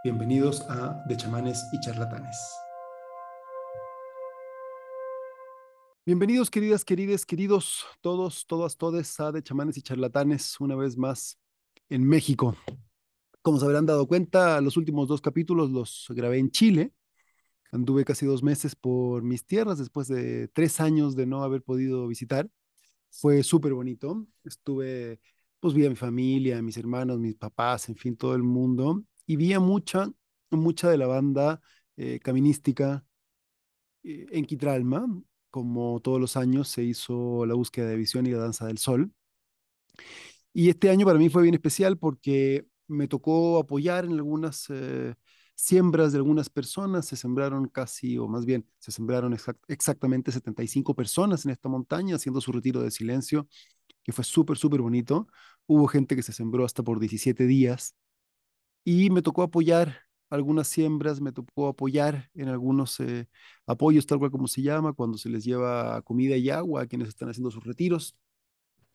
Bienvenidos a De Chamanes y Charlatanes. Bienvenidos, queridas, querides, queridos, todos, todas, todes a De Chamanes y Charlatanes, una vez más en México. Como se habrán dado cuenta, los últimos dos capítulos los grabé en Chile. Anduve casi 2 meses por mis tierras después de 3 años de no haber podido visitar. Fue súper bonito. Estuve, pues vi a mi familia, a mis hermanos, mis papás, en fin, todo el mundo. Y vi a mucha de la banda caminística en Quitralma. Como todos los años, se hizo la búsqueda de visión y la danza del sol. Y este año para mí fue bien especial porque me tocó apoyar en algunas siembras de algunas personas. Se sembraron casi, o más bien, se sembraron exactamente 75 personas en esta montaña haciendo su retiro de silencio, que fue súper, súper bonito. Hubo gente que se sembró hasta por 17 días y me tocó apoyar algunas siembras, me tocó apoyar en algunos apoyos, tal cual como se llama, cuando se les lleva comida y agua a quienes están haciendo sus retiros,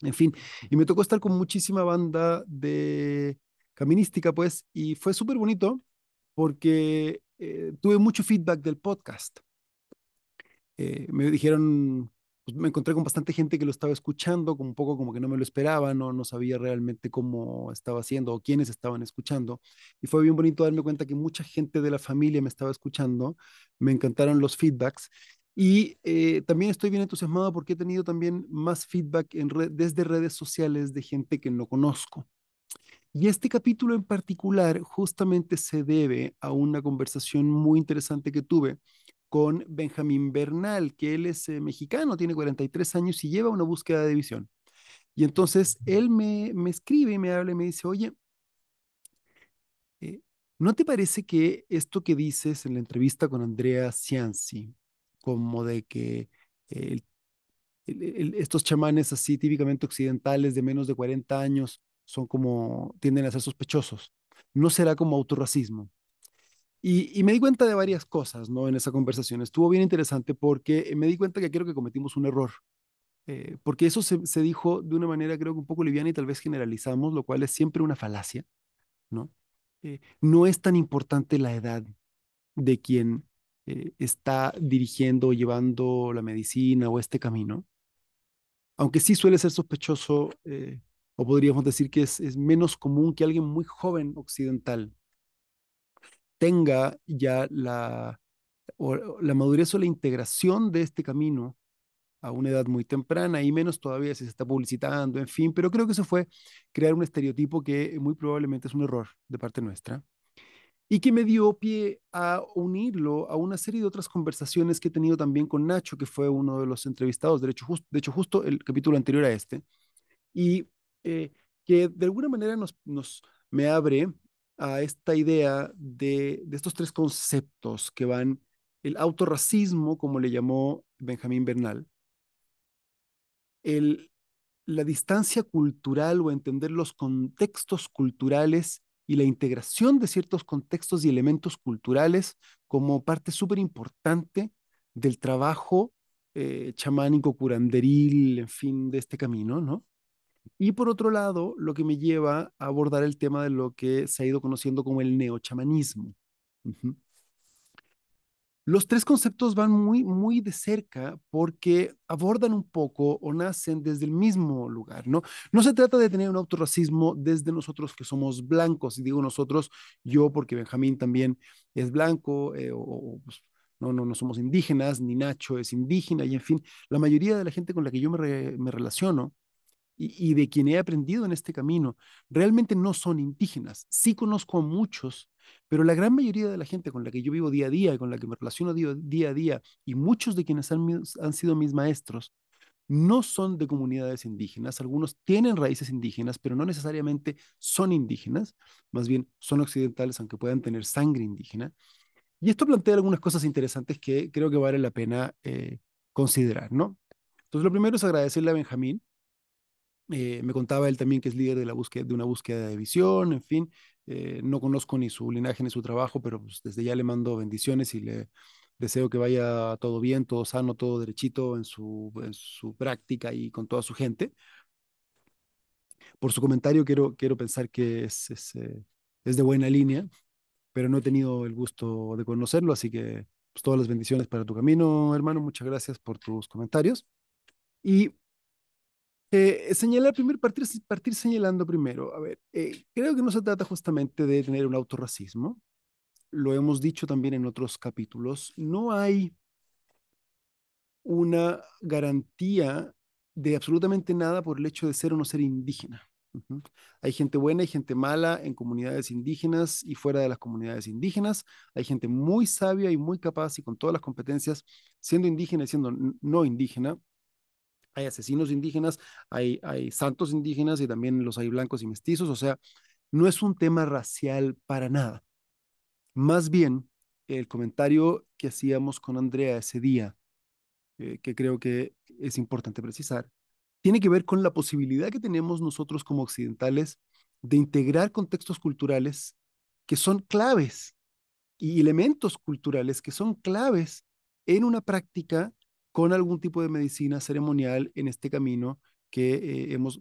en fin, y me tocó estar con muchísima banda de caminística, pues, y fue súper bonito porque tuve mucho feedback del podcast. Me dijeron, pues, me encontré con bastante gente que lo estaba escuchando, como un poco como que no me lo esperaba, no sabía realmente cómo estaba haciendo o quiénes estaban escuchando. Y fue bien bonito darme cuenta que mucha gente de la familia me estaba escuchando. Me encantaron los feedbacks. Y también estoy bien entusiasmado porque he tenido también más feedback desde redes sociales de gente que no conozco. Y este capítulo en particular justamente se debe a una conversación muy interesante que tuve con Benjamín Bernal, que él es mexicano, tiene 43 años y lleva una búsqueda de visión. Y entonces él me escribe y me habla y me dice, oye, eh, ¿no te parece que esto que dices en la entrevista con Andrea Cianci, como de que el estos chamanes así típicamente occidentales de menos de 40 años son como, tienden a ser sospechosos? ¿No será como autorracismo? Y me di cuenta de varias cosas, ¿no? En esa conversación. Estuvo bien interesante porque me di cuenta que creo que cometimos un error. Porque eso se dijo de una manera creo que un poco liviana y tal vez generalizamos, lo cual es siempre una falacia, ¿no? No es tan importante la edad de quien está dirigiendo o llevando la medicina o este camino, aunque sí suele ser sospechoso, o podríamos decir que es menos común que alguien muy joven occidental tenga ya o la madurez o la integración de este camino a una edad muy temprana y menos todavía si se está publicitando, en fin, pero creo que eso fue crear un estereotipo que muy probablemente es un error de parte nuestra y que me dio pie a unirlo a una serie de otras conversaciones que he tenido también con Nacho, que fue uno de los entrevistados, de hecho justo el capítulo anterior a este, y eh, que de alguna manera me abre a esta idea de estos tres conceptos que van: el autorracismo, como le llamó Benjamín Bernal, el, la distancia cultural o entender los contextos culturales y la integración de ciertos contextos y elementos culturales como parte súper importante del trabajo chamánico, curanderil, en fin, de este camino, ¿no? Y por otro lado, lo que me lleva a abordar el tema de lo que se ha ido conociendo como el neochamanismo. Ujú. Los tres conceptos van muy, muy de cerca porque abordan un poco o nacen desde el mismo lugar, ¿no? No se trata de tener un autorracismo desde nosotros que somos blancos, y digo nosotros, yo porque Benjamín también es blanco, pues, no somos indígenas, ni Nacho es indígena, y en fin, la mayoría de la gente con la que yo me relaciono y de quien he aprendido en este camino, realmente no son indígenas. Sí conozco a muchos, pero la gran mayoría de la gente con la que yo vivo día a día y con la que me relaciono día a día, y muchos de quienes han sido mis maestros, no son de comunidades indígenas. Algunos tienen raíces indígenas, pero no necesariamente son indígenas, más bien son occidentales, aunque puedan tener sangre indígena. Y esto plantea algunas cosas interesantes que creo que vale la pena considerar, ¿no? Entonces, lo primero es agradecerle a Benjamín. Me contaba él también que es líder de de una búsqueda de visión, en fin. No conozco ni su linaje ni su trabajo, pero pues desde ya le mando bendiciones y le deseo que vaya todo bien, todo sano, todo derechito en su práctica y con toda su gente. Por su comentario, quiero pensar que es de buena línea. pero no he tenido el gusto de conocerlo, así que pues, todas las bendiciones para tu camino, hermano. Muchas gracias por tus comentarios. Y señalar primero, partir señalando primero. A ver, creo que no se trata justamente de tener un autorracismo. Lo hemos dicho también en otros capítulos. No hay una garantía de absolutamente nada por el hecho de ser o no ser indígena. Ujú. Hay gente buena y gente mala en comunidades indígenas y fuera de las comunidades indígenas. Hay gente muy sabia y muy capaz y con todas las competencias, siendo indígena y siendo no indígena. Hay asesinos indígenas, hay santos indígenas y también los hay blancos y mestizos. O sea, no es un tema racial para nada. Más bien, el comentario que hacíamos con Andrea ese día, que creo que es importante precisar, tiene que ver con la posibilidad que tenemos nosotros como occidentales de integrar contextos culturales que son claves y elementos culturales que son claves en una práctica con algún tipo de medicina ceremonial en este camino que hemos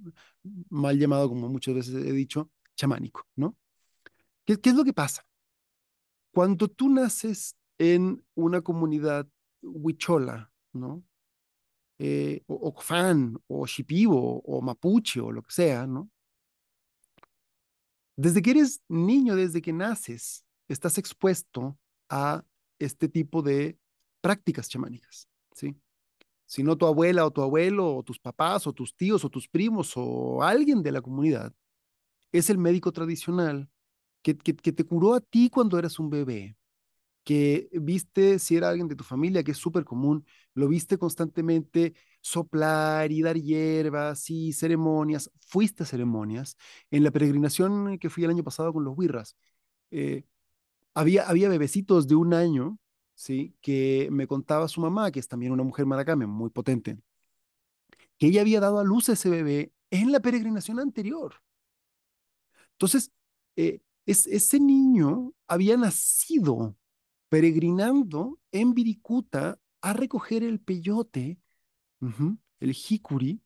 mal llamado, como muchas veces he dicho, chamánico, ¿no? ¿Qué es lo que pasa? Cuando tú naces en una comunidad huichola, ¿no? O Cofán, o Shipibo, o Mapuche, o lo que sea, ¿no? Desde que eres niño, desde que naces, estás expuesto a este tipo de prácticas chamánicas, ¿sí? Si no tu abuela o tu abuelo, o tus papás, o tus tíos, o tus primos, o alguien de la comunidad, es el médico tradicional que te curó a ti cuando eras un bebé, que viste, si era alguien de tu familia, que es súper común, lo viste constantemente soplar y dar hierbas y ceremonias, fuiste a ceremonias. En la peregrinación que fui el año pasado con los Wirras, eh, había bebecitos de 1 año, ¿sí? Que me contaba su mamá, que es también una mujer maracame muy potente, que ella había dado a luz a ese bebé en la peregrinación anterior. Entonces, ese niño había nacido peregrinando en Viricuta a recoger el peyote, el jicuri,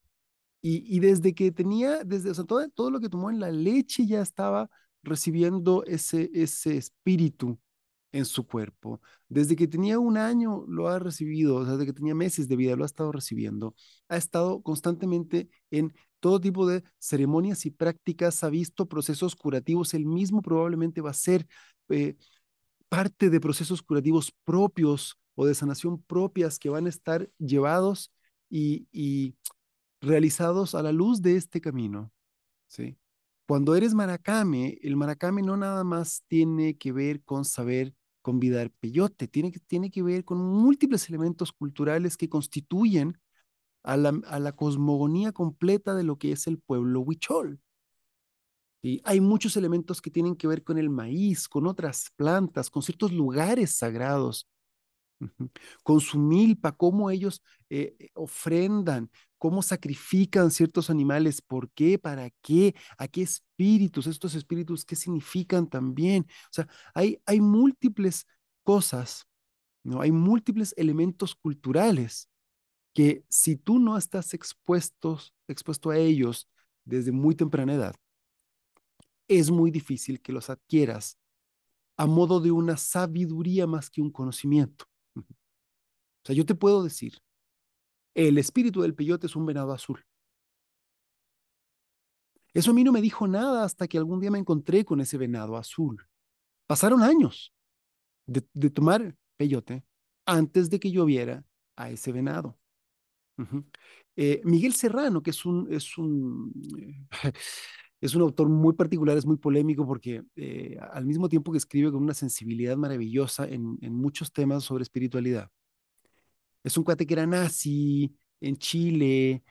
y desde que tenía, o sea, todo lo que tomó en la leche ya estaba recibiendo ese espíritu en su cuerpo. Desde que tenía 1 año lo ha recibido, o sea, desde que tenía meses de vida lo ha estado recibiendo. Ha estado constantemente en todo tipo de ceremonias y prácticas, ha visto procesos curativos. Él mismo probablemente va a ser eh, parte de procesos curativos propios o de sanación propias que van a estar llevados y realizados a la luz de este camino, ¿sí? Cuando eres maracame, el maracame no nada más tiene que ver con saber convidar peyote, tiene que ver con múltiples elementos culturales que constituyen a la cosmogonía completa de lo que es el pueblo huichol. Y hay muchos elementos que tienen que ver con el maíz, con otras plantas, con ciertos lugares sagrados. Ujú. Con su milpa, cómo ellos ofrendan, cómo sacrifican ciertos animales, por qué, para qué, a qué espíritus, estos espíritus, qué significan también. O sea, hay múltiples cosas, ¿no? Hay múltiples elementos culturales que si tú no estás expuesto a ellos desde muy temprana edad, es muy difícil que los adquieras a modo de una sabiduría más que un conocimiento. Ujú. O sea, yo te puedo decir, el espíritu del peyote es un venado azul. Eso a mí no me dijo nada hasta que algún día me encontré con ese venado azul. Pasaron años de tomar peyote antes de que yo viera a ese venado. Ujú. Miguel Serrano, que es un autor muy particular, es muy polémico porque al mismo tiempo que escribe con una sensibilidad maravillosa en muchos temas sobre espiritualidad. Es un cuate que era nazi en Chile,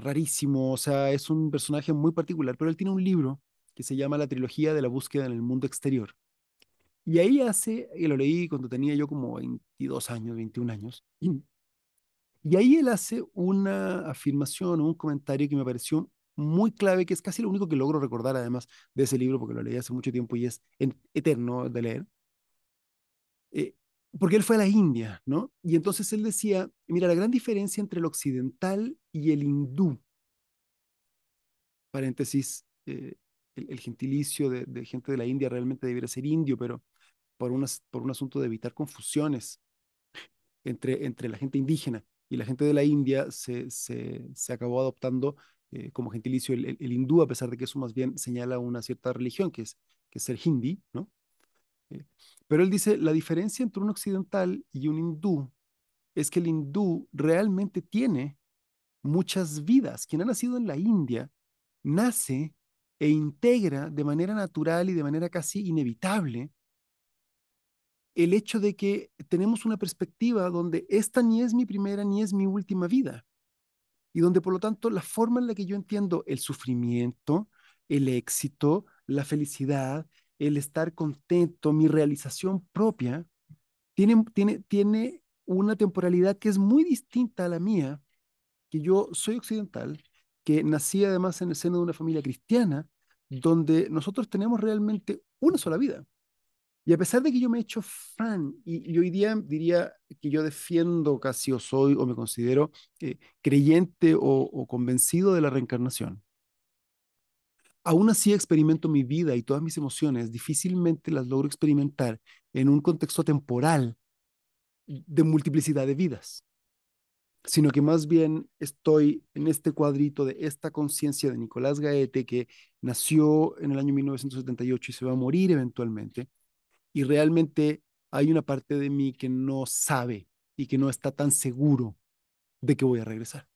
rarísimo, o sea, es un personaje muy particular, pero él tiene un libro que se llama La trilogía de la búsqueda en el mundo exterior. Y ahí y lo leí cuando tenía yo como 22 años, 21 años, y ahí él hace una afirmación, un comentario que me pareció muy clave, que es casi lo único que logro recordar además de ese libro, porque lo leí hace mucho tiempo y es eterno de leer. eh, Porque él fue a la India, ¿no? Y entonces él decía, mira, la gran diferencia entre el occidental y el hindú, paréntesis, el gentilicio de gente de la India realmente debería ser indio, pero por un asunto de evitar confusiones entre la gente indígena y la gente de la India, se acabó adoptando como gentilicio el hindú, a pesar de que eso más bien señala una cierta religión, que es el hindi, ¿no? Eh, pero él dice, la diferencia entre un occidental y un hindú es que el hindú realmente tiene muchas vidas. Quien ha nacido en la India nace e integra de manera natural y de manera casi inevitable el hecho de que tenemos una perspectiva donde esta ni es mi primera ni es mi última vida, y donde por lo tanto la forma en la que yo entiendo el sufrimiento, el éxito, la felicidad, el estar contento, mi realización propia, tiene una temporalidad que es muy distinta a la mía, que yo soy occidental, que nací además en el seno de una familia cristiana, donde nosotros tenemos realmente una sola vida. Y a pesar de que yo me he hecho fan, y hoy día diría que yo defiendo casi o soy o me considero creyente o convencido de la reencarnación, aún así experimento mi vida y todas mis emociones, difícilmente las logro experimentar en un contexto temporal de multiplicidad de vidas, sino que más bien estoy en este cuadrito de esta conciencia de Nicolás Gaete, que nació en el año 1978 y se va a morir eventualmente, y realmente hay una parte de mí que no sabe y que no está tan seguro de que voy a regresar.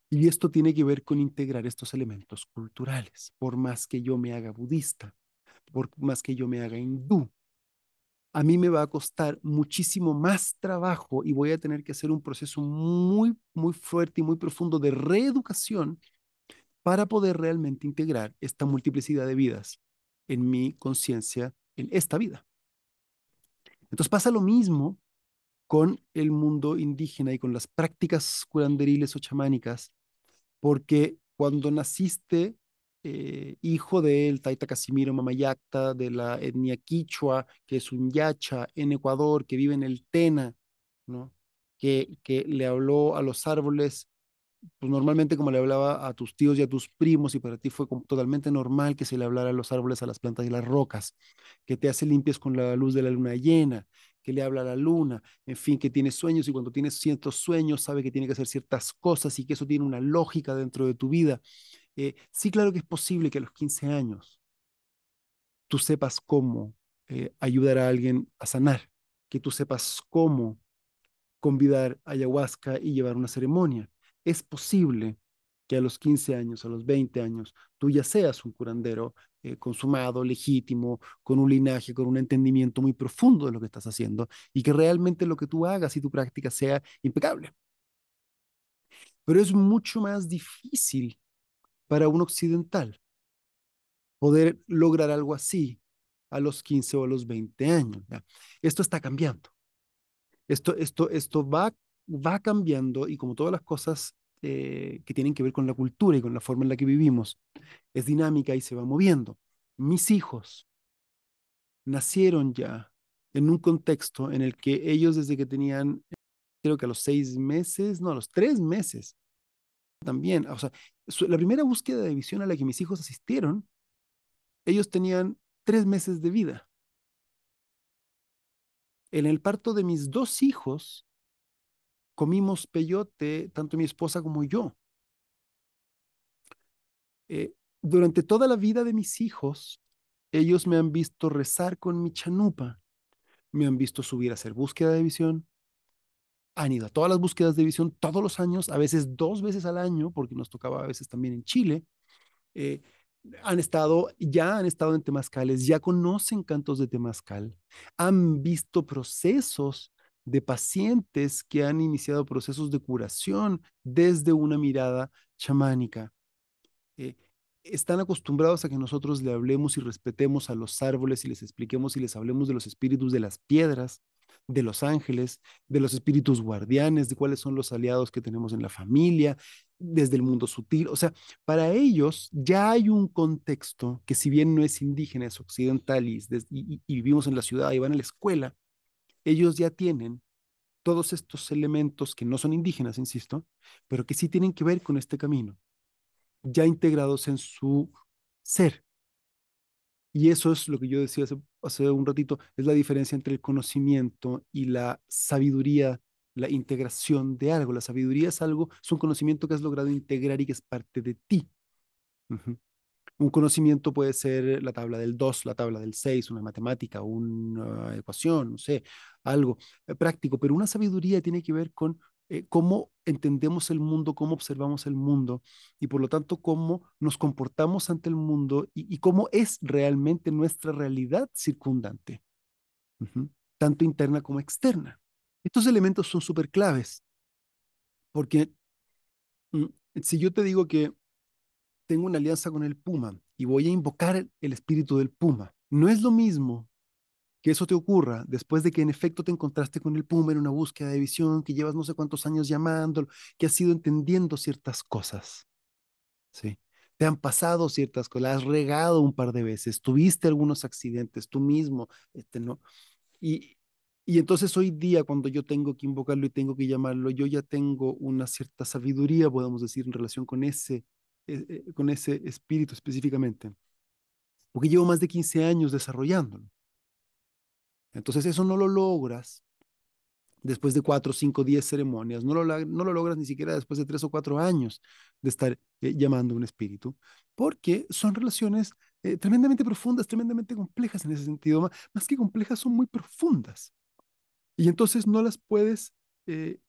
Y esto tiene que ver con integrar estos elementos culturales. Por más que yo me haga budista, por más que yo me haga hindú, a mí me va a costar muchísimo más trabajo y voy a tener que hacer un proceso muy, muy fuerte y muy profundo de reeducación para poder realmente integrar esta multiplicidad de vidas en mi conciencia en esta vida. Entonces pasa lo mismo con el mundo indígena y con las prácticas curanderiles o chamánicas, porque cuando naciste, hijo del Taita Casimiro Mamayacta, de la etnia quichua, que es un yacha en Ecuador, que vive en el Tena, ¿no? Que le habló a los árboles pues normalmente como le hablaba a tus tíos y a tus primos, y para ti fue totalmente normal que se le hablara a los árboles, a las plantas y a las rocas, que te hace limpias con la luz de la luna llena, que le habla a la luna, en fin, que tiene sueños y cuando tienes ciertos sueños sabe que tiene que hacer ciertas cosas y que eso tiene una lógica dentro de tu vida. Sí, claro que es posible que a los 15 años tú sepas cómo ayudar a alguien a sanar, que tú sepas cómo convidar ayahuasca y llevar una ceremonia. Es posible que a los 15 años, a los 20 años, tú ya seas un curandero consumado, legítimo, con un linaje, con un entendimiento muy profundo de lo que estás haciendo y que realmente lo que tú hagas y tu práctica sea impecable. Pero es mucho más difícil para un occidental poder lograr algo así a los 15 o a los 20 años. ¿Ya? Esto está cambiando. Esto va cambiando y como todas las cosas que tienen que ver con la cultura y con la forma en la que vivimos, es dinámica y se va moviendo. Mis hijos nacieron ya en un contexto en el que ellos desde que tenían, creo que a los 6 meses, no, a los 3 meses también, o sea, la primera búsqueda de visión a la que mis hijos asistieron, ellos tenían 3 meses de vida. En el parto de mis dos hijos, comimos peyote, tanto mi esposa como yo. Durante toda la vida de mis hijos, ellos me han visto rezar con mi chanupa, me han visto subir a hacer búsqueda de visión, han ido a todas las búsquedas de visión todos los años, a veces 2 veces al año, porque nos tocaba a veces también en Chile. Eh, ya han estado en temazcales, ya conocen cantos de temazcal, han visto procesos de pacientes que han iniciado procesos de curación desde una mirada chamánica. eh, Están acostumbrados a que nosotros le hablemos y respetemos a los árboles y les expliquemos y les hablemos de los espíritus de las piedras, de los ángeles, de los espíritus guardianes, de cuáles son los aliados que tenemos en la familia, desde el mundo sutil. O sea, para ellos ya hay un contexto que si bien no es indígena, es occidental y vivimos en la ciudad y van a la escuela, ellos ya tienen todos estos elementos que no son indígenas, insisto, pero que sí tienen que ver con este camino ya integrados en su ser. Y eso es lo que yo decía hace un ratito, es la diferencia entre el conocimiento y la sabiduría, la integración de algo. La sabiduría es algo, es un conocimiento que has logrado integrar y que es parte de ti. Ujú. Un conocimiento puede ser la tabla del 2, la tabla del 6, una matemática, una ecuación, no sé, algo práctico, pero una sabiduría tiene que ver con cómo entendemos el mundo, cómo observamos el mundo y por lo tanto cómo nos comportamos ante el mundo y cómo es realmente nuestra realidad circundante, ujú, tanto interna como externa. Estos elementos son súper claves porque mm, si yo te digo que tengo una alianza con el Puma y voy a invocar el espíritu del Puma. No es lo mismo que eso te ocurra después de que en efecto te encontraste con el Puma en una búsqueda de visión, que llevas no sé cuántos años llamándolo, que has ido entendiendo ciertas cosas, ¿sí? Te han pasado ciertas cosas, la has regado un par de veces, tuviste algunos accidentes tú mismo, ¿no? Y, y entonces hoy día, cuando yo tengo que invocarlo y tengo que llamarlo, yo ya tengo una cierta sabiduría, podemos decir, en relación con ese espíritu específicamente, porque llevo más de 15 años desarrollándolo. Entonces eso no lo logras después de 4, 5, 10 ceremonias, no lo logras ni siquiera después de 3 o 4 años de estar llamando a un espíritu, porque son relaciones tremendamente profundas, tremendamente complejas en ese sentido, más que complejas, son muy profundas. Y entonces no las puedes eh,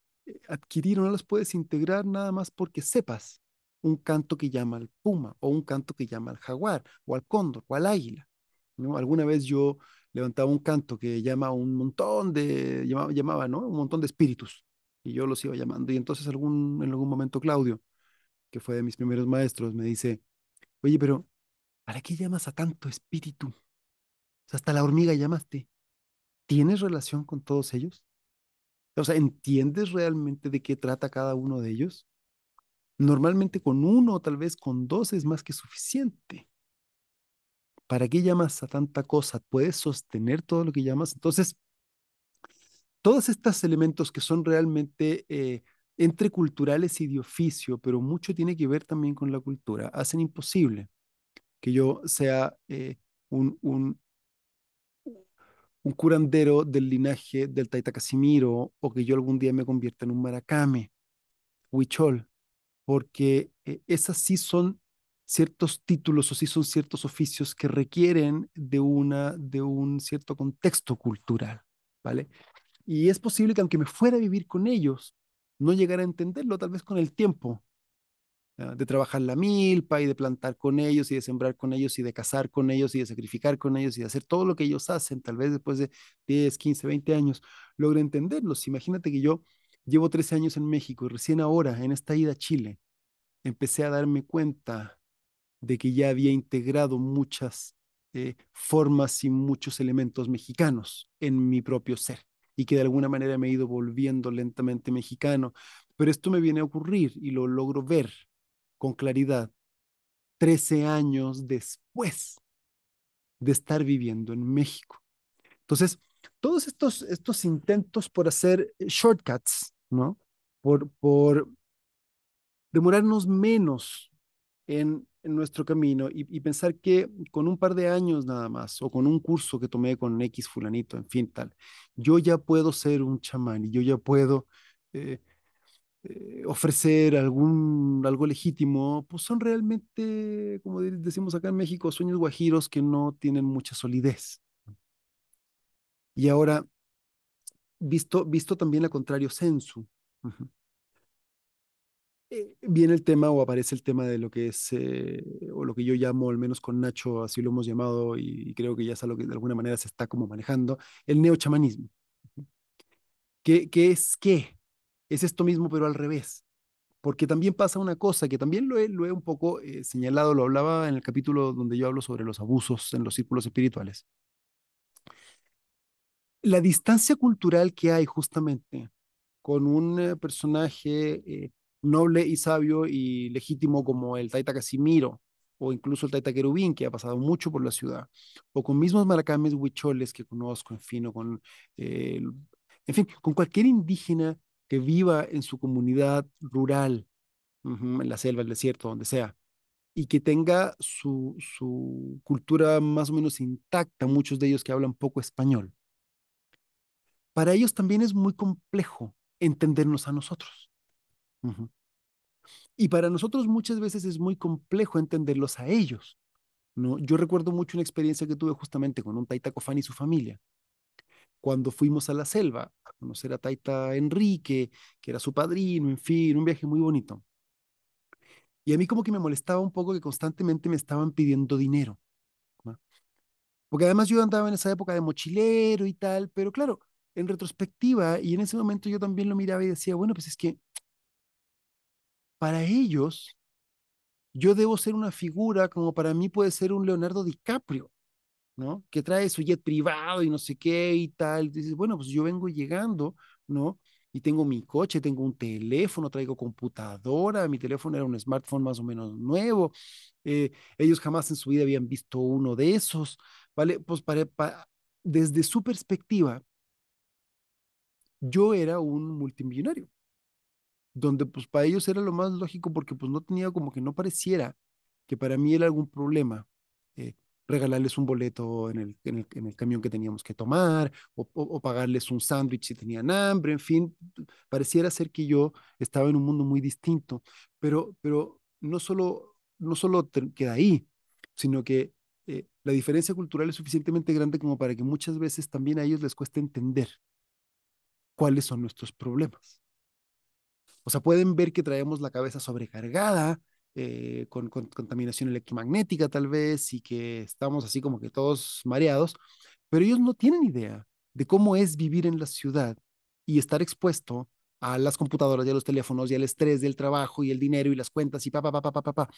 adquirir o no las puedes integrar nada más porque sepas un canto que llama al puma o un canto que llama al jaguar o al cóndor o al águila, ¿no? Alguna vez yo levantaba un canto que llama a un montón llamaba, ¿no? Un montón de espíritus y yo los iba llamando. Y entonces en algún momento Claudio, que fue de mis primeros maestros, me dice, oye, pero ¿para qué llamas a tanto espíritu? O sea, hasta la hormiga llamaste. ¿Tienes relación con todos ellos? O sea, ¿entiendes realmente de qué trata cada uno de ellos? Normalmente con uno o tal vez con dos es más que suficiente. ¿Para qué llamas a tanta cosa? ¿Puedes sostener todo lo que llamas? Entonces, todos estos elementos que son realmente entre culturales y de oficio, pero mucho tiene que ver también con la cultura, hacen imposible que yo sea un, un, un curandero del linaje del Taita Casimiro o que yo algún día me convierta en un maracame, huichol, porque esas sí son ciertos títulos o sí son ciertos oficios que requieren de un cierto contexto cultural, ¿vale? Y es posible que aunque me fuera a vivir con ellos, no llegara a entenderlo, tal vez con el tiempo, de trabajar la milpa y de plantar con ellos y de sembrar con ellos y de cazar con ellos y de sacrificar con ellos y de hacer todo lo que ellos hacen, tal vez después de 10, 15, 20 años, logre entenderlos. Imagínate que yo llevo 13 años en México y recién ahora, en esta ida a Chile, empecé a darme cuenta de que ya había integrado muchas formas y muchos elementos mexicanos en mi propio ser y que de alguna manera me he ido volviendo lentamente mexicano. Pero esto me viene a ocurrir y lo logro ver con claridad 13 años después de estar viviendo en México. Entonces, todos estos intentos por hacer shortcuts, ¿no? Por demorarnos menos en nuestro camino y pensar que con un par de años nada más o con un curso que tomé con X fulanito, en fin, tal, yo ya puedo ser un chamán y yo ya puedo eh, ofrecer algo legítimo, pues son realmente, como decimos acá en México, sueños guajiros que no tienen mucha solidez. Y ahora, visto también la contrario sensu, uh-huh, viene el tema o aparece el tema de lo que es, o lo que yo llamo, al menos con Nacho, así lo hemos llamado y creo que ya es algo que de alguna manera se está como manejando, el neochamanismo. ¿Qué es qué? Es esto mismo, pero al revés. Porque también pasa una cosa que también lo he un poco señalado, lo hablaba en el capítulo donde yo hablo sobre los abusos en los círculos espirituales. La distancia cultural que hay justamente con un personaje noble y sabio y legítimo como el Taita Casimiro o incluso el Taita Querubín, que ha pasado mucho por la ciudad, o con mismos maracames huicholes que conozco, en fin, eh, en fin, con cualquier indígena que viva en su comunidad rural, ujú, en la selva, el desierto, donde sea. y que tenga su cultura más o menos intacta, muchos de ellos que hablan poco español. Para ellos también es muy complejo entendernos a nosotros. Ujú. Y para nosotros muchas veces es muy complejo entenderlos a ellos, ¿no? Yo recuerdo mucho una experiencia que tuve justamente con un Taita Cofán y su familia, cuando fuimos a la selva a conocer a Taita Enrique, que era su padrino, en fin, un viaje muy bonito. Y a mí como que me molestaba un poco que constantemente me estaban pidiendo dinero, ¿no? Porque además yo andaba en esa época de mochilero y tal, pero claro, en retrospectiva y en ese momento yo también lo miraba y decía, bueno, pues es que para ellos yo debo ser una figura como para mí puede ser un Leonardo DiCaprio, ¿no? Que trae su jet privado y no sé qué y tal. Dices, bueno, pues yo vengo llegando, ¿no? Y tengo mi coche, tengo un teléfono, traigo computadora, mi teléfono era un smartphone más o menos nuevo. Ellos jamás en su vida habían visto uno de esos, ¿vale? Pues desde su perspectiva, yo era un multimillonario, donde pues para ellos era lo más lógico porque pues no tenía como que no pareciera que para mí era algún problema eh, regalarles un boleto en el camión que teníamos que tomar o pagarles un sándwich si tenían hambre, en fin, pareciera ser que yo estaba en un mundo muy distinto, pero no solo queda ahí, sino que la diferencia cultural es suficientemente grande como para que muchas veces también a ellos les cueste entender cuáles son nuestros problemas. O sea, pueden ver que traemos la cabeza sobrecargada, con contaminación electromagnética tal vez, y que estamos así como que todos mareados, pero ellos no tienen idea de cómo es vivir en la ciudad y estar expuesto a las computadoras y a los teléfonos y al estrés del trabajo y el dinero y las cuentas y pa, pa, pa, pa, pa, pa, pa.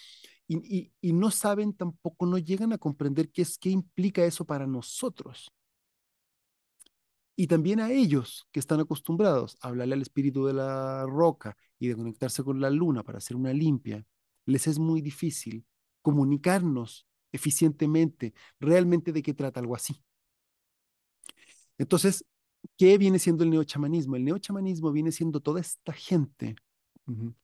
Y no saben tampoco, no llegan a comprender qué implica eso para nosotros. Y también a ellos que están acostumbrados a hablarle al espíritu de la roca y de conectarse con la luna para hacer una limpia, les es muy difícil comunicarnos eficientemente realmente de qué trata algo así. Entonces, ¿qué viene siendo el neochamanismo? El neochamanismo viene siendo toda esta gente, uh-huh,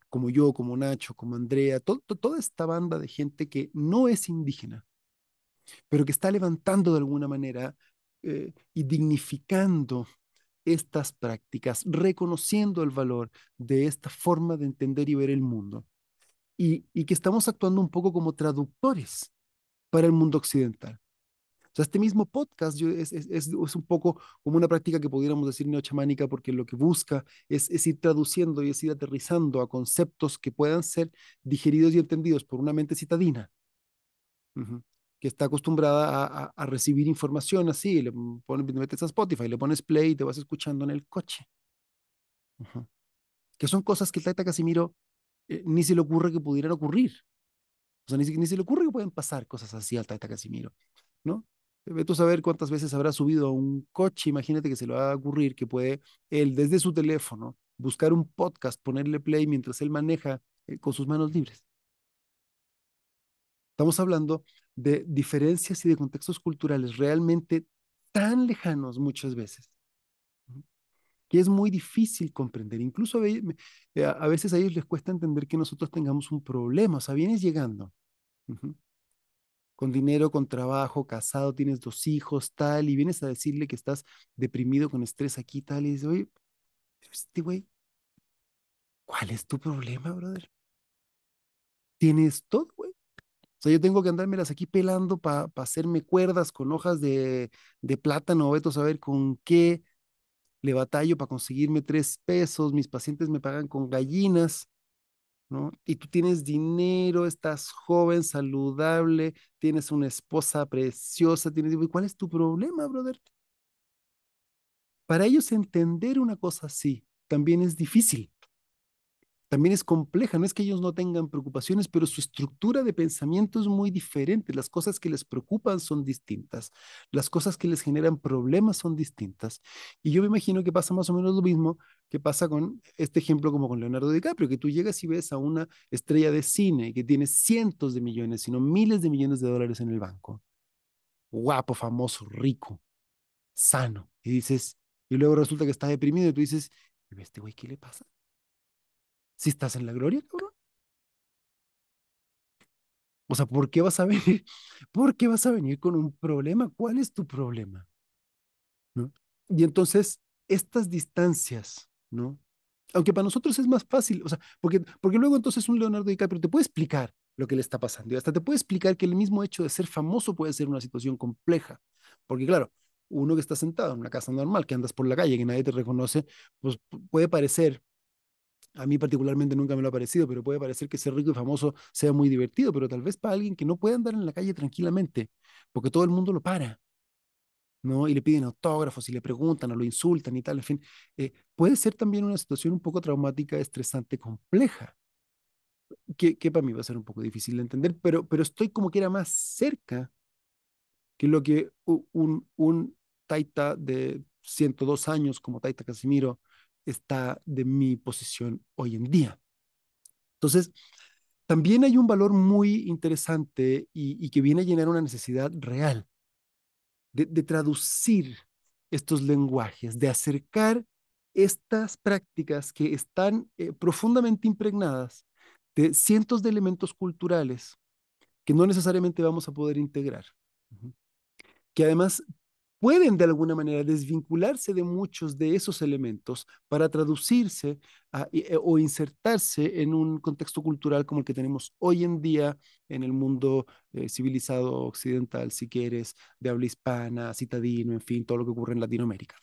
como yo, como Nacho, como Andrea, toda esta banda de gente que no es indígena, pero que está levantando de alguna manera y dignificando estas prácticas, reconociendo el valor de esta forma de entender y ver el mundo, y que estamos actuando un poco como traductores para el mundo occidental. O sea, este mismo podcast es un poco como una práctica que pudiéramos decir neochamánica, porque lo que busca es ir traduciendo y es ir aterrizando a conceptos que puedan ser digeridos y entendidos por una mente citadina, ujú, que está acostumbrada a recibir información así, le metes a Spotify, le pones play y te vas escuchando en el coche. Ujú. Que son cosas que el Tata Casimiro ni se le ocurre que pudieran ocurrir. O sea, ni se le ocurre que pueden pasar cosas así al Tata Casimiro, ¿no? Ve tú a saber cuántas veces habrá subido a un coche, imagínate que se le va a ocurrir que puede él desde su teléfono buscar un podcast, ponerle play mientras él maneja con sus manos libres. Estamos hablando de diferencias y de contextos culturales realmente tan lejanos muchas veces, ¿no? Que es muy difícil comprender. Incluso a veces a ellos les cuesta entender que nosotros tengamos un problema. O sea, vienes llegando, ujú, con dinero, con trabajo, casado, tienes 2 hijos, tal, y vienes a decirle que estás deprimido con estrés aquí, tal, y dices, oye, este güey, ¿cuál es tu problema, brother? Tienes todo, güey. O sea, yo tengo que andármelas aquí pelando para hacerme cuerdas con hojas de plátano, vete a saber con qué le batallo para conseguirme 3 pesos, mis pacientes me pagan con gallinas, ¿no? Y tú tienes dinero, estás joven, saludable, tienes una esposa preciosa, ¿cuál es tu problema, brother? Para ellos entender una cosa así también es difícil, también es compleja. No es que ellos no tengan preocupaciones, pero su estructura de pensamiento es muy diferente. Las cosas que les preocupan son distintas, las cosas que les generan problemas son distintas. Y yo me imagino que pasa más o menos lo mismo que pasa con este ejemplo como con Leonardo DiCaprio, que tú llegas y ves a una estrella de cine que tiene cientos de millones, sino miles de millones de dólares en el banco, guapo, famoso, rico, sano, y dices, y luego resulta que está deprimido y tú dices, este güey, ¿qué le pasa? Si estás en la gloria, cabrón. O sea, ¿por qué vas a venir? ¿Por qué vas a venir con un problema? ¿Cuál es tu problema? ¿No? Y entonces, estas distancias, ¿no? Aunque para nosotros es más fácil, o sea, porque luego entonces un Leonardo DiCaprio te puede explicar lo que le está pasando y hasta te puede explicar que el mismo hecho de ser famoso puede ser una situación compleja. Porque claro, uno que está sentado en una casa normal, que andas por la calle, que nadie te reconoce, pues puede parecer, a mí particularmente nunca me lo ha parecido, pero puede parecer que ser rico y famoso sea muy divertido, pero tal vez para alguien que no puede andar en la calle tranquilamente, porque todo el mundo lo para, ¿no? Y le piden autógrafos y le preguntan o lo insultan y tal, en fin, puede ser también una situación un poco traumática, estresante, compleja, que para mí va a ser un poco difícil de entender, pero estoy como que era más cerca que lo que un taita de 102 años como Taita Casimiro está de mi posición hoy en día. Entonces, también hay un valor muy interesante y que viene a llenar una necesidad real de traducir estos lenguajes, de acercar estas prácticas que están profundamente impregnadas de cientos de elementos culturales que no necesariamente vamos a poder integrar. Ujú. Que además pueden de alguna manera desvincularse de muchos de esos elementos para traducirse o insertarse en un contexto cultural como el que tenemos hoy en día en el mundo civilizado occidental, si quieres, de habla hispana, citadino, en fin, todo lo que ocurre en Latinoamérica.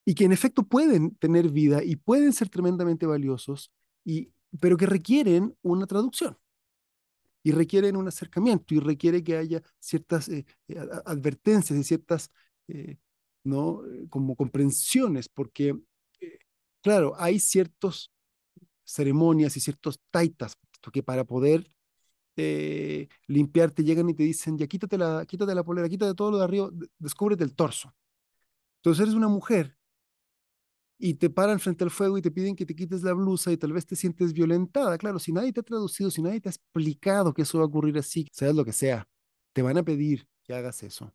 Y que en efecto pueden tener vida y pueden ser tremendamente valiosos, pero que requieren una traducción y requieren un acercamiento y requiere que haya ciertas advertencias y ciertas, eh, ¿no? Como comprensiones, porque, eh, claro, hay ciertas ceremonias y ciertos taitas que para poder limpiarte llegan y te dicen, ya quítate la polera, quítate todo lo de arriba, descúbrete el torso. Entonces eres una mujer y te paran frente al fuego y te piden que te quites la blusa y tal vez te sientes violentada. Claro, si nadie te ha traducido, si nadie te ha explicado que eso va a ocurrir así, seas lo que sea, te van a pedir que hagas eso.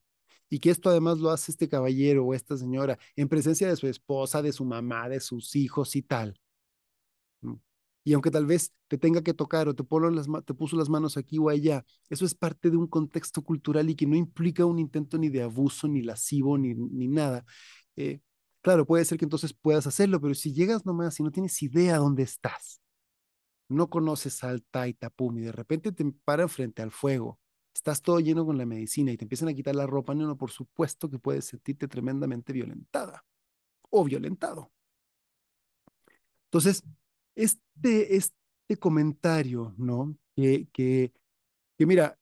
Y que esto además lo hace este caballero o esta señora en presencia de su esposa, de su mamá, de sus hijos y tal. ¿No? Y aunque tal vez te tenga que tocar o te puso las manos aquí o allá, eso es parte de un contexto cultural y que no implica un intento ni de abuso, ni lascivo, ni nada. Eh, claro, puede ser que entonces puedas hacerlo, pero si llegas nomás y no tienes idea dónde estás, no conoces al Taita Pum y de repente te paran frente al fuego, estás todo lleno con la medicina y te empiezan a quitar la ropa, no, no, por supuesto que puedes sentirte tremendamente violentada o violentado. Entonces, este comentario, ¿no? Que mira,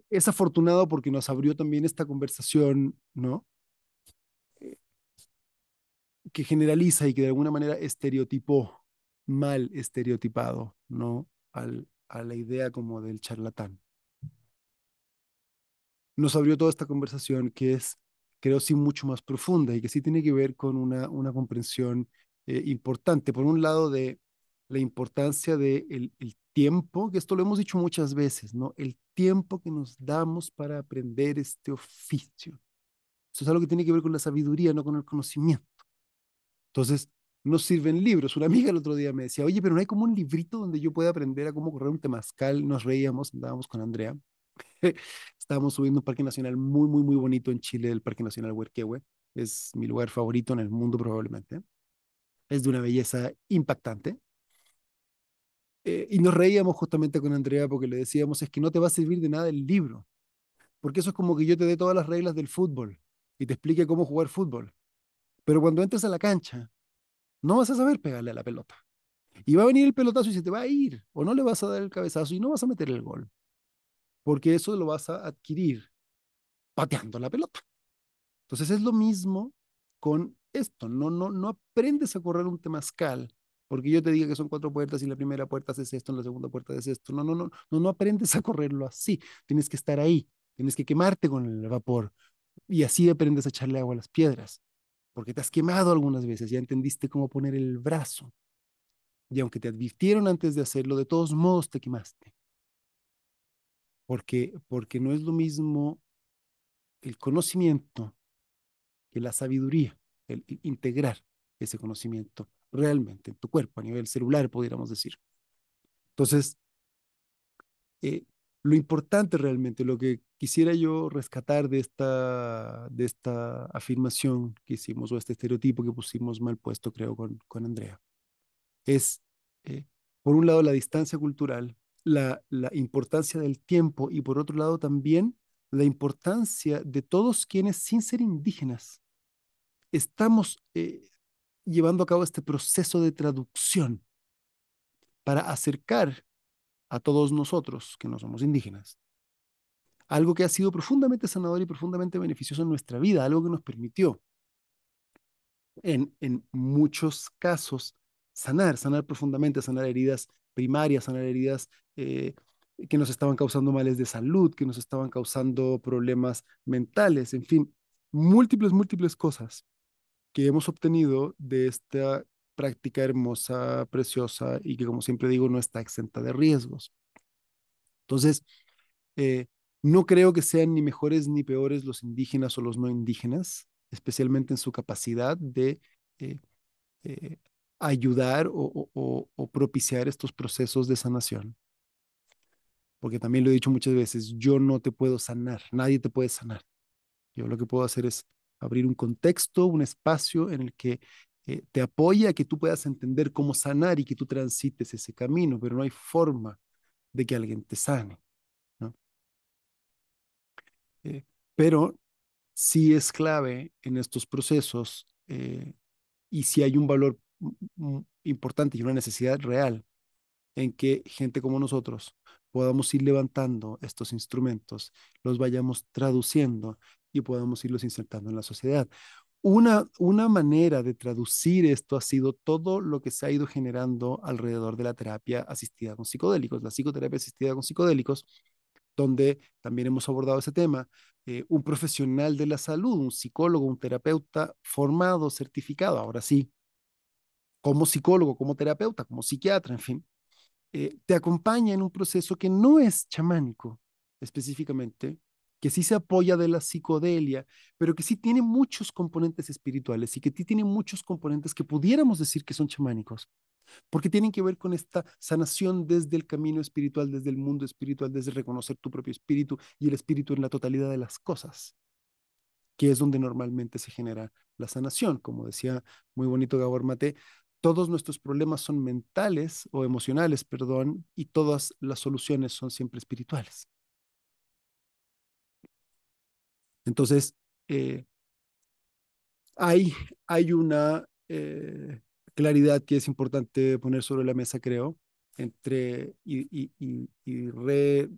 es afortunado porque nos abrió también esta conversación, ¿no? Eh, que generaliza y que de alguna manera estereotipó, mal estereotipado, ¿no? A la idea como del charlatán. Nos abrió toda esta conversación que es, creo, sí mucho más profunda y que sí tiene que ver con una comprensión importante. Por un lado, de la importancia de el tiempo, que esto lo hemos dicho muchas veces, ¿no? El tiempo que nos damos para aprender este oficio. Eso es algo que tiene que ver con la sabiduría, no con el conocimiento. Entonces, nos sirven libros. Una amiga el otro día me decía, oye, pero no hay como un librito donde yo pueda aprender a cómo correr un temazcal. Nos reíamos, andábamos con Andrea. Estábamos subiendo un parque nacional muy, muy, muy bonito en Chile, el Parque Nacional Huerquehue. Es mi lugar favorito en el mundo probablemente. Es de una belleza impactante. Y nos reíamos justamente con Andrea porque le decíamos, es que no te va a servir de nada el libro, porque eso es como que yo te dé todas las reglas del fútbol y te explique cómo jugar fútbol. Pero cuando entres a la cancha, no vas a saber pegarle a la pelota. Y va a venir el pelotazo y se te va a ir, o no le vas a dar el cabezazo y no vas a meter el gol, porque eso lo vas a adquirir pateando la pelota. Entonces es lo mismo con esto, no aprendes a correr un temazcal porque yo te diga que son cuatro puertas y la primera puerta haces esto, en la segunda puerta haces esto. No aprendes a correrlo así. Tienes que estar ahí, tienes que quemarte con el vapor y así aprendes a echarle agua a las piedras, porque te has quemado algunas veces, ya entendiste cómo poner el brazo y aunque te advirtieron antes de hacerlo, de todos modos te quemaste, porque no es lo mismo el conocimiento que la sabiduría, el integrar ese conocimiento realmente en tu cuerpo, a nivel celular, podríamos decir. Entonces, Eh, lo importante realmente, lo que quisiera yo rescatar de esta afirmación que hicimos o este estereotipo que pusimos mal puesto, creo, con Andrea, es, eh, por un lado, la distancia cultural, la importancia del tiempo y por otro lado también la importancia de todos quienes, sin ser indígenas, estamos llevando a cabo este proceso de traducción para acercar a todos nosotros, que no somos indígenas, algo que ha sido profundamente sanador y profundamente beneficioso en nuestra vida, algo que nos permitió en muchos casos sanar profundamente, sanar heridas primarias, sanar heridas que nos estaban causando males de salud, que nos estaban causando problemas mentales, en fin, múltiples cosas que hemos obtenido de esta práctica hermosa, preciosa y que, como siempre digo, no está exenta de riesgos. Entonces, eh, no creo que sean ni mejores ni peores los indígenas o los no indígenas, especialmente en su capacidad de eh, eh, ayudar o propiciar estos procesos de sanación. Porque también lo he dicho muchas veces, yo no te puedo sanar, nadie te puede sanar. Yo lo que puedo hacer es abrir un contexto, un espacio en el que te apoya a que tú puedas entender cómo sanar y que tú transites ese camino, pero no hay forma de que alguien te sane, ¿no? Eh, pero sí es clave en estos procesos y si hay un valor importante y una necesidad real en que gente como nosotros podamos ir levantando estos instrumentos, los vayamos traduciendo y podamos irlos insertando en la sociedad. Una manera de traducir esto ha sido todo lo que se ha ido generando alrededor de la terapia asistida con psicodélicos, la psicoterapia asistida con psicodélicos, donde también hemos abordado ese tema. Un profesional de la salud, un psicólogo, un terapeuta formado, certificado, ahora sí, como psicólogo, como terapeuta, como psiquiatra, en fin, te acompaña en un proceso que no es chamánico específicamente, que sí se apoya de la psicodelia, pero que sí tiene muchos componentes espirituales y que sí tiene muchos componentes que pudiéramos decir que son chamánicos, porque tienen que ver con esta sanación desde el camino espiritual, desde el mundo espiritual, desde reconocer tu propio espíritu y el espíritu en la totalidad de las cosas, que es donde normalmente se genera la sanación. Como decía muy bonito Gabor Mate, todos nuestros problemas son mentales o emocionales, perdón, y todas las soluciones son siempre espirituales. Entonces, eh, hay, hay una claridad que es importante poner sobre la mesa, creo, entre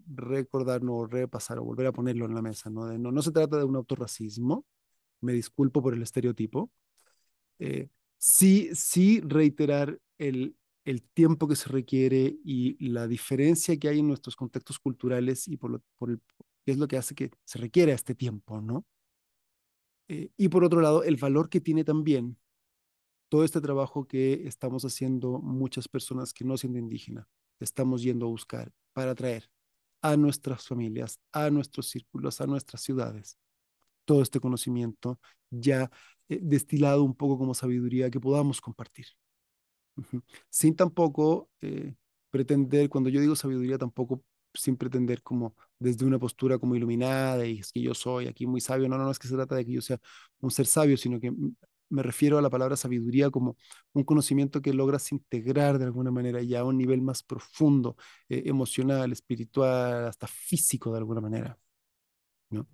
recordar, no repasar o volver a ponerlo en la mesa, ¿no? No se trata de un autorracismo, me disculpo por el estereotipo, sí reiterar el tiempo que se requiere y la diferencia que hay en nuestros contextos culturales y qué es lo que hace que se requiera este tiempo, ¿no? Y por otro lado, el valor que tiene también todo este trabajo que estamos haciendo muchas personas que no siendo indígena, estamos yendo a buscar para traer a nuestras familias, a nuestros círculos, a nuestras ciudades, todo este conocimiento ya destilado un poco como sabiduría que podamos compartir. Ujú. Sin tampoco pretender, cuando yo digo sabiduría, tampoco sin pretender como desde una postura como iluminada y es que yo soy aquí muy sabio. No, no, no es que se trata de que yo sea un ser sabio, sino que me refiero a la palabra sabiduría como un conocimiento que logras integrar de alguna manera ya a un nivel más profundo, emocional, espiritual, hasta físico de alguna manera, ¿no?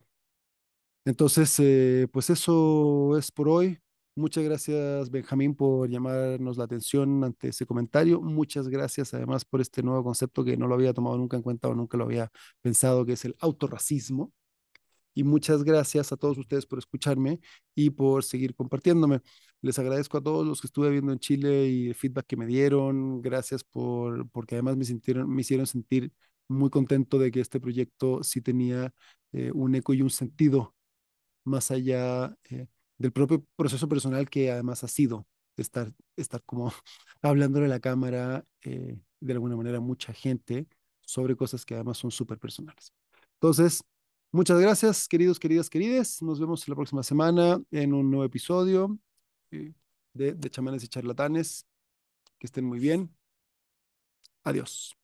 Entonces, pues eso es por hoy. Muchas gracias, Benjamín, por llamarnos la atención ante ese comentario. Muchas gracias, además, por este nuevo concepto que no lo había tomado nunca en cuenta o nunca lo había pensado, que es el autorracismo. Y muchas gracias a todos ustedes por escucharme y por seguir compartiéndome. Les agradezco a todos los que estuve viendo en Chile y el feedback que me dieron. Gracias porque además me hicieron sentir muy contento de que este proyecto sí tenía un eco y un sentido más allá del propio proceso personal que además ha sido estar como hablándole a la cámara de alguna manera a mucha gente sobre cosas que además son súper personales. Entonces, muchas gracias, queridos, queridas, querides. Nos vemos la próxima semana en un nuevo episodio eh, de Chamanes y Charlatanes. Que estén muy bien. Adiós.